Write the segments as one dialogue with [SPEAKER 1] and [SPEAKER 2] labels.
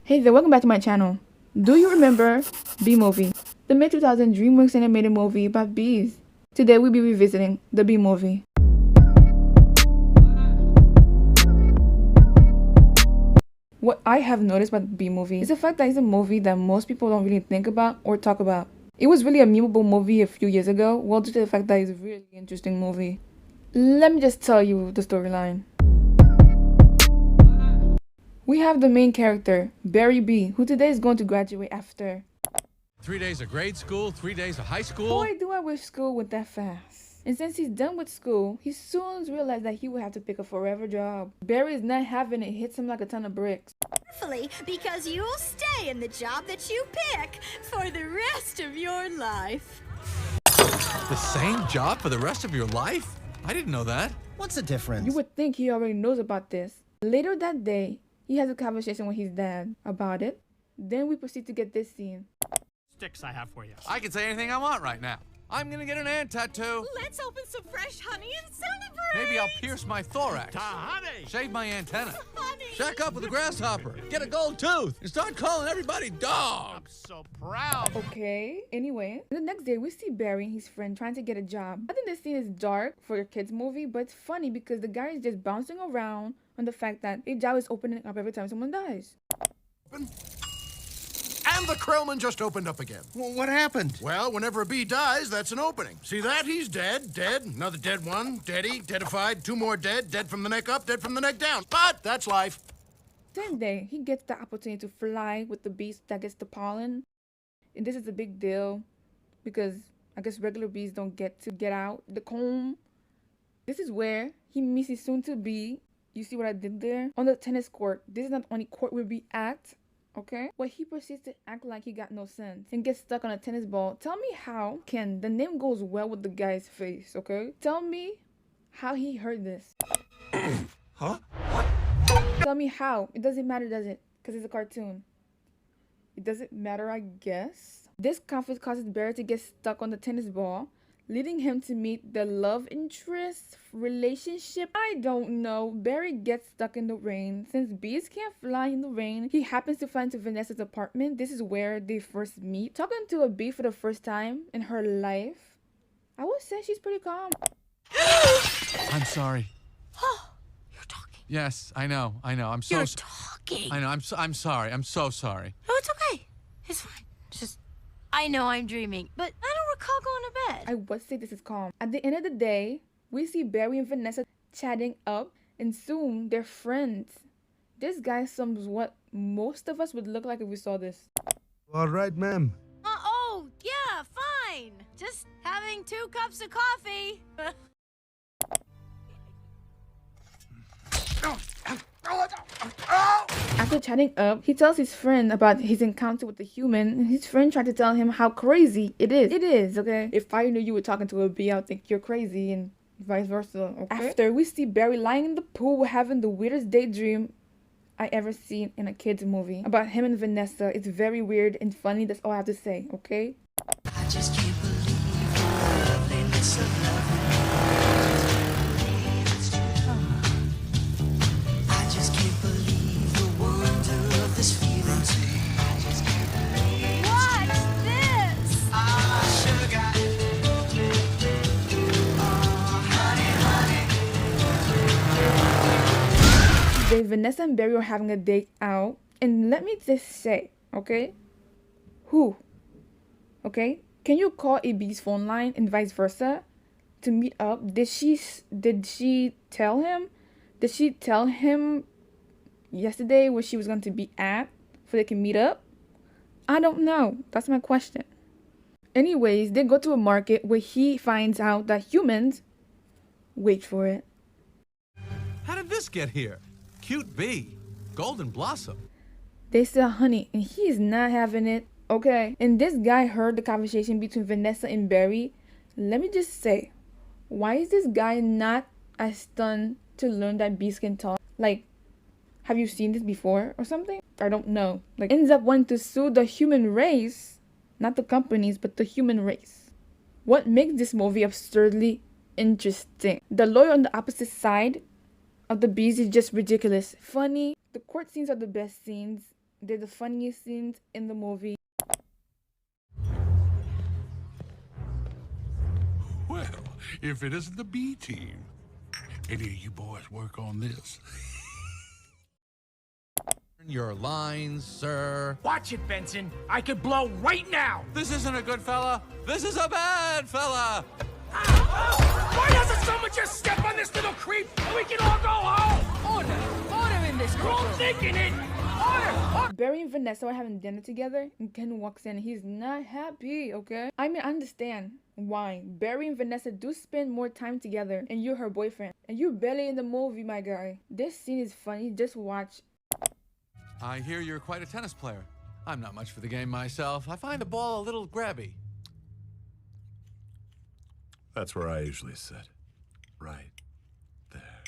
[SPEAKER 1] Hey there, welcome back to my channel. Do you remember Bee Movie? The mid-2000 DreamWorks animated movie about bees. Today we'll be revisiting the Bee Movie. What I have noticed about the Bee Movie is the fact that it's a movie that most people don't really think about or talk about. It was really a memeable movie a few years ago, well due to the fact that it's a really interesting movie. Let me just tell you the storyline. We have the main character, Barry B, who today is going to graduate after
[SPEAKER 2] 3 days of grade school, 3 days of high school.
[SPEAKER 1] Boy, do I wish school went that fast. And since he's done with school, he soon realized that he would have to pick a forever job. Barry is not having it, hits him like a ton of bricks.
[SPEAKER 3] Carefully, because you'll stay in the job that you pick for the rest of your life.
[SPEAKER 2] The same job for the rest of your life? I didn't know that.
[SPEAKER 4] What's the difference?
[SPEAKER 1] You would think he already knows about this. Later that day, he has a conversation with his dad about it. Then we proceed to get this scene.
[SPEAKER 5] Sticks I have for you.
[SPEAKER 2] I can say anything I want right now. I'm gonna get an ant tattoo.
[SPEAKER 3] Let's open some fresh honey and celebrate!
[SPEAKER 2] Maybe I'll pierce my thorax.
[SPEAKER 5] Tahani!
[SPEAKER 2] Shave my antenna.
[SPEAKER 3] Honey!
[SPEAKER 2] Shack up with a grasshopper. Get a gold tooth. And start calling everybody
[SPEAKER 5] I'm
[SPEAKER 2] dogs.
[SPEAKER 5] so proud.
[SPEAKER 1] Okay, anyway. The next day, we see Barry and his friend trying to get a job. I think this scene is dark for a kid's movie, but it's funny because the guy is just bouncing around on the fact that a job is opening up every time someone dies.
[SPEAKER 6] And the Krellman just opened up again.
[SPEAKER 4] Well, what happened?
[SPEAKER 6] Well, whenever a bee dies, that's an opening. See that? He's dead, dead, another dead one, deady, deadified, two more dead, dead from the neck up, dead from the neck down. But that's life.
[SPEAKER 1] Same day, he gets the opportunity to fly with the bees that gets the pollen. And this is a big deal because I guess regular bees don't get to get out the comb. This is where he meets his soon-to-be. You see what I did there? On the tennis court. This is not only court where we act, okay? But he proceeds to act like he got no sense and gets stuck on a tennis ball. Tell me how can the name goes well with the guy's face, okay? Tell me how he heard this.
[SPEAKER 4] Huh?
[SPEAKER 1] Tell me how. It doesn't matter, does it? Because it's a cartoon. It doesn't matter, I guess. This conflict causes Barry to get stuck on the tennis ball, leading him to meet the love interest relationship. I don't know. Barry gets stuck in the rain. Since bees can't fly in the rain, he happens to fly into Vanessa's apartment. This is where they first meet. Talking to a bee for the first time in her life, I would say she's pretty calm.
[SPEAKER 2] I'm sorry.
[SPEAKER 3] You're talking.
[SPEAKER 2] Yes, I know. I'm so
[SPEAKER 3] You're talking.
[SPEAKER 2] I know. I'm sorry. I'm so sorry.
[SPEAKER 3] No, it's okay. It's fine. It's just, I know I'm dreaming, but I don't recall going to bed.
[SPEAKER 1] I would say this is calm. At the end of the day, we see Barry and Vanessa chatting up, and soon they're friends. This guy sums what most of us would look like if we saw this.
[SPEAKER 4] All right, ma'am.
[SPEAKER 3] Oh, yeah, fine. Just having 2 cups of coffee.
[SPEAKER 1] After chatting up, he tells his friend about his encounter with the human, and his friend tried to tell him how crazy it is. It is, okay? If I knew you were talking to a bee, I would think you're crazy, and vice versa, okay? After, we see Barry lying in the pool having the weirdest daydream I ever seen in a kid's movie about him and Vanessa. It's very weird and funny, that's all I have to say, okay?
[SPEAKER 7] I just can't believe the loveliness of loving. I just can't believe the wonder of this feeling. I just can't believe.
[SPEAKER 3] What's this?
[SPEAKER 7] Ah, sugar. Oh, honey, honey.
[SPEAKER 1] Vanessa and Barry are having a date out, and let me just say, okay? Who? Okay? Can you call a bee's phone line and vice versa to meet up? Did she tell him? Did she tell him yesterday where she was going to be at so they can meet up? I don't know. That's my question. Anyways, they go to a market where he finds out that humans, wait for it,
[SPEAKER 2] How did this get here? Cute bee. Golden blossom.
[SPEAKER 1] they sell honey and he is not having it. Okay, and this guy heard the conversation between Vanessa and Barry. Let me just say, why is this guy not as stunned to learn that bees can talk? Like, have you seen this before or something? I don't know. Like, ends up wanting to sue the human race, not the companies, but the human race. What makes this movie absurdly interesting? The lawyer on the opposite side of the bees is just ridiculous. Funny. The court scenes are the best scenes. They're the funniest scenes in the movie.
[SPEAKER 8] Well, if it isn't the B team, any of you boys work on this?
[SPEAKER 2] Your lines, sir.
[SPEAKER 5] Watch it, Benson. I could blow right now.
[SPEAKER 2] This isn't a good fella. This is a bad fella.
[SPEAKER 5] Why doesn't someone just step on this little creep and we can all go home? Order in this. You're all thinking it. Order.
[SPEAKER 1] Barry and Vanessa are having dinner together, and Ken walks in and he's not happy, okay? I mean, I understand why. Barry and Vanessa do spend more time together, and you're her boyfriend. And you're barely in the movie, my guy. This scene is funny. Just watch.
[SPEAKER 2] I hear you're quite a tennis player. I'm not much for the game myself. I find the ball a little grabby.
[SPEAKER 9] That's where I usually sit. Right there.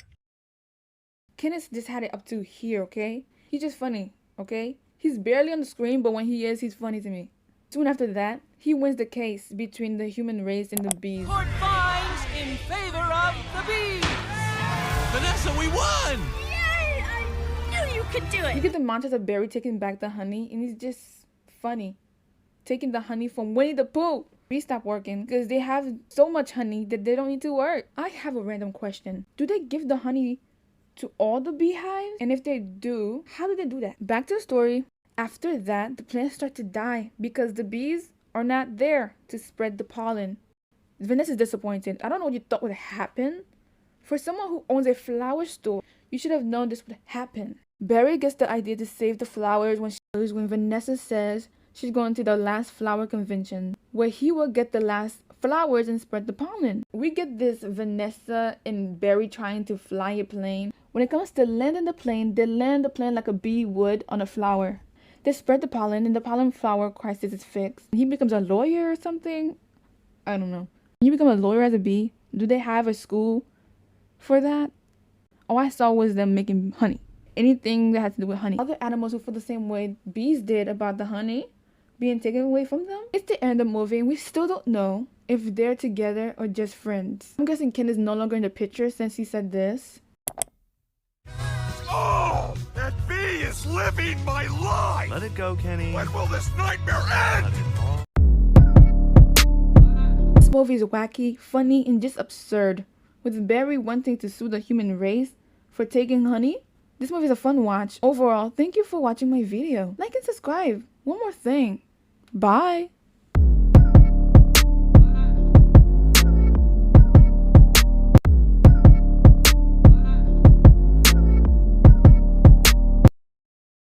[SPEAKER 1] Kenneth just had it up to here, okay? He's just funny, okay? He's barely on the screen, but when he is, he's funny to me. Soon after that, he wins the case between the human race and the bees.
[SPEAKER 5] Court finds in favor of the bees.
[SPEAKER 2] Vanessa, we won!
[SPEAKER 3] Yay! I knew you could do
[SPEAKER 1] You
[SPEAKER 3] it.
[SPEAKER 1] get the montage of Barry taking back the honey, and it's just funny. Taking the honey from Winnie the Pooh. We stop working because they have so much honey that they don't need to work. I have a random question. Do they give the honey to all the beehives? And if they do, how do they do that? Back to the story. After that, the plants start to die because the bees are not there to spread the pollen. Vanessa's disappointed. I don't know what you thought would happen. For someone who owns a flower store, you should have known this would happen. Barry gets the idea to save the flowers when Vanessa says she's going to the last flower convention, where he will get the last flowers and spread the pollen. We get this Vanessa and Barry trying to fly a plane. When it comes to landing the plane, they land the plane like a bee would on a flower. They spread the pollen and the pollen flower crisis is fixed. He becomes a lawyer or something. I don't know. When you become a lawyer as a bee, do they have a school for that? All I saw was them making honey. Anything that had to do with honey. Other animals who feel the same way bees did about the honey being taken away from them. It's the end of the movie and we still don't know if they're together or just friends. I'm guessing Ken is no longer in the picture since he said this.
[SPEAKER 8] Oh, that bee is living my life!
[SPEAKER 4] Let it go, Kenny.
[SPEAKER 8] When will this nightmare end?
[SPEAKER 1] This movie is wacky, funny, and just absurd. With Barry wanting to sue the human race for taking honey. This movie is a fun watch. Overall, thank you for watching my video. Like and subscribe. One more thing. Bye.